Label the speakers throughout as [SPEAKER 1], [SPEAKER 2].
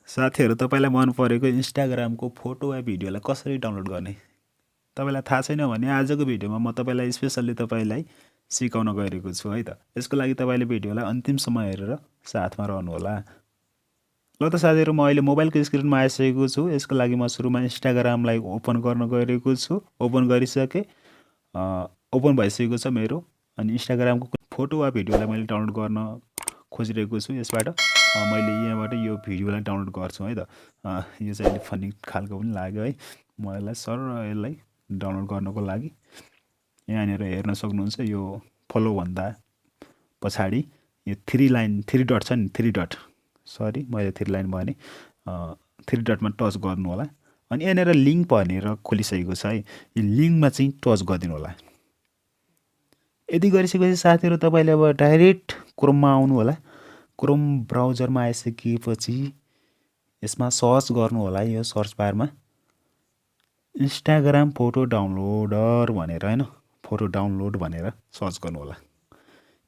[SPEAKER 1] साथीहरु तपाईलाई मन परेको इन्स्टाग्रामको फोटो वा भिडियोलाई कसरी डाउनलोड गर्ने? तपाईलाई थाहा छैन भने आजको भिडियोमा म तपाईलाई स्पेशली तपाईलाई सिकाउन गइरहेको छु है त। यसको लागि तपाईले भिडियोलाई अन्तिमसम्म हेरेर साथमा रहनु होला। ल त साथीहरु म अहिले मोबाइलको स्क्रिनमा आइसकेको छु। यसको लागि म सुरुमा इन्स्टाग्रामलाई ओपन गर्न गइरहेको छु। ओपन गरिसके ओपन भइसकेको छ मेरो। अनि इन्स्टाग्रामको फोटो वा भिडियोलाई मैले डाउनलोड गर्न खोजिरहेको छु यसबाट। मैले यहाँबाट यो भिडियोलाई डाउनलोड गर्छु है त। यो चाहिँ अलि फनी खालको पनि लाग्यो है। म यसलाई यसलाई डाउनलोड गर्नको लागि यहाँनिर हेर्न सक्नुहुन्छ यो फलो भन्दा पछाडि यो 3 डट छ नि 3 डट सरी मैले 3 लाइन भने 3 डटमा टच गर्नु होला। अनि यहाँनिर लिंक भनेर खोलिसकेको छ है। यो लिंकमा चाहिँ टच गरिदिनु होला। यदि गरिसकेपछि साथीहरु तपाईले अब डाइरेक्ट क्रोममा आउनु होला। क्रोम ब्राउजरमा आइसकेपछि यसमा सर्च गर्नु होला यो सर्च बारमा इन्स्टाग्राम फोटो डाउनलोडर भनेर हैन फोटो डाउनलोड भनेर सर्च गर्नु होला।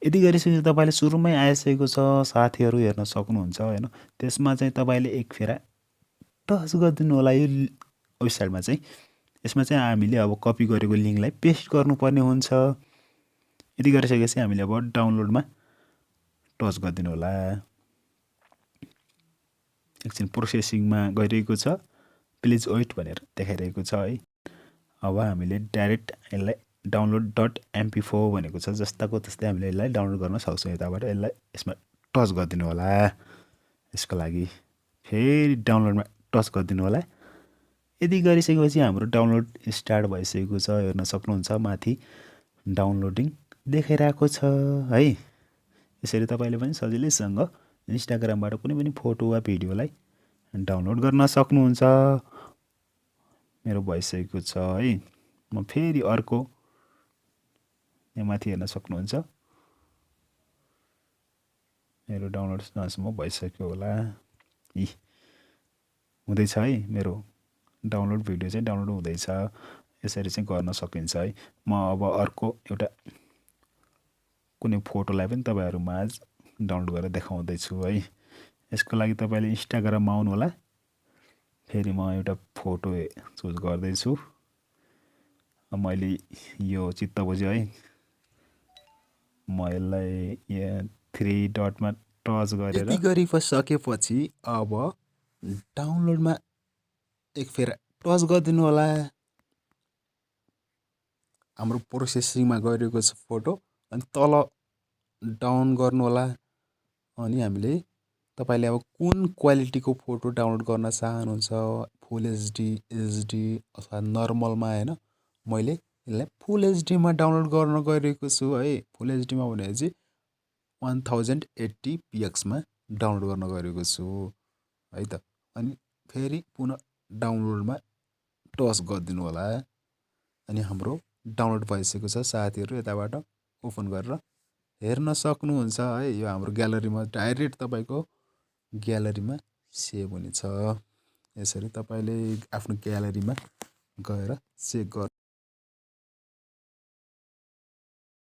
[SPEAKER 1] यदि गरिसकेपछि तपाईले सुरुमै आइसकेको छ साथीहरु हेर्न सक्नुहुन्छ हैन। त्यसमा चाहिँ तपाईले एक फेरा टच गरिदिनु होला यो वेबसाइटमा चाहिँ। यसमा चाहिँ हामीले अब कपी गरेको लिंकलाई पेस्ट गर्नुपर्ने हुन्छ। यदि गरिसकेपछि हामीले अब डाउनलोडमा टच गरिदिनु होला। एकछिन प्रोसेसिङमा गइरहेको छ। प्लिज वेट भनेर देखाइरहेको छ है। अब हामीले डाइरेक्ट यसलाई download.mp4 भनेको छ जस्ताको त्यस्तै हामीले यसलाई डाउनलोड गर्न सक्छौं। यताबाट यसलाई यसमा टच गरिदिनु होला। यसको लागि फेरि डाउनलोडमा टच गरिदिनु होला। यदि गरिसकेपछि हाम्रो डाउनलोड स्टार्ट भइसकेको छ हेर्न सक्नुहुन्छ माथि डाउनलोडिङ देखाइरहेको छ है। यसरी तपाईले पनि सजिलैसँग इन्स्टाग्रामबाट कुनै पनि फोटो वा भिडियोलाई डाउनलोड गर्न सक्नुहुन्छ। मेरो भइसकेको छ है। म फेरि अर्को यहाँ माथि हेर्न सक्नुहुन्छ। मेरो डाउनलोड नसम्म भइसक्यो होला। हुँदैछ है मेरो डाउनलोड भिडियो चाहिँ डाउनलोड हुँदैछ। यसरी चाहिँ गर्न सकिन्छ है। म अब अर्को एउटा कुनै फोटोलाई पनि तपाईहरुमाझ डाउनलोड गरेर देखाउँदै छु है। यसको लागि तपाईले इन्स्टाग्राममा आउनु होला। फेरि म एउटा फोटो चुज गर्दै छु। मैले यो चित्त बुझ्यो है। म यसलाई यहाँ 3 डटमा टच गरेर यति गरिसकेपछि अब डाउनलोडमा एक फेर टच गरिदिनु होला। हाम्रो प्रोसेसिङमा गइरहेको छ फोटो। अनि तल डाउन गर्नु होला। अनि हामीले तपाईले अब कुन क्वालिटीको फोटो डाउनलोड गर्न चाहनुहुन्छ फुल एचडी एचडी अथवा नर्मलमा हैन। मैले यसलाई फुल एचडी मा डाउनलोड गर्न गइरहेको छु है। फुल एचडी मा भनेपछि 1080 px मा डाउनलोड गर्न गइरहेको छु है त। अनि फेरि पुनः डाउनलोडमा टच गरिदिनु होला। अनि हाम्रो डाउनलोड भइसकेको छ साथीहरु यताबाट ओपन गरेर हेर्न सक्नुहुन्छ है। यो हाम्रो ग्यालरीमा डाइरेक्ट तपाईको ग्यालरीमा सेभ हुनेछ। यसरी तपाईले आफ्नो ग्यालरीमा गएर चेक गर्नु